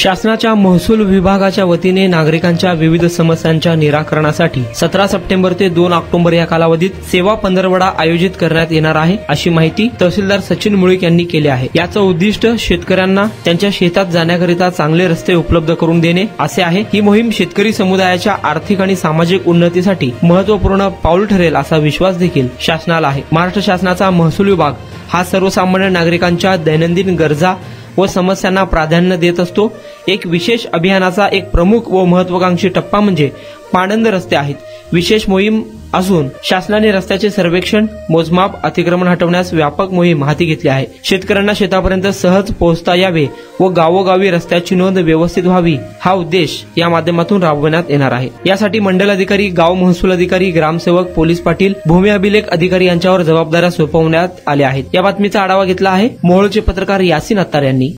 शासनाच्या महसूल विभागाच्या वतीने नागरिकांच्या विविध समस्यांच्या निराकरणासाठी 17 सप्टेंबर ते 2 ऑक्टोबर या कालावधीत सेवा पंधरवडा आयोजित करण्यात येणार आहे, अशी माहिती तहसीलदार सचिन मुळीक यांनी केली आहे। याचं उद्दिष्ट शेतकऱ्यांना त्यांच्या शेतात जाण्याकरिता चांगले रस्ते उपलब्ध करून देणे असे आहे। ही मोहीम शेतकरी समुदायाच्या आर्थिक आणि सामाजिक उन्नतीसाठी महत्त्वपूर्ण पाऊल ठरेल असा विश्वास देखील शासनाला आहे। महाराष्ट्र शासनाचा महसूल विभाग हा सर्वसामान्य नागरिकांच्या दैनंदिन गरजा व समस्यांना प्राधान्य देत असतो। एक विशेष अभियानाचा एक प्रमुख व महत्त्वाकांक्षी टप्पा म्हणजे पाणंद रस्ते आहेत। विशेष मोहीम असून शासनाने रस्त्याचे सर्वेक्षण, मोजमाप, अतिक्रमण हटवण्यास व्यापक मोहीम हाती घेतली आहे। शेतकऱ्यांना शेतापर्यंत सहज पोहोचता यावे व गावोगावी रस्त्याची नोंद व्यवस्थित व्हावी हा उद्देश या माध्यमातून राबवण्यात येणार आहे। यासाठी मंडल अधिकारी, गाव महसूल अधिकारी, ग्रामसेवक, पोलीस पाटील, भूमी अभिलेख अधिकारी यांच्यावर जबाबदाऱ्या सोपवण्यात आल्या आहेत। या बातमीचा आढावा घेतला आहे मोहोळचे पत्रकार यासिन अत्तार यांनी।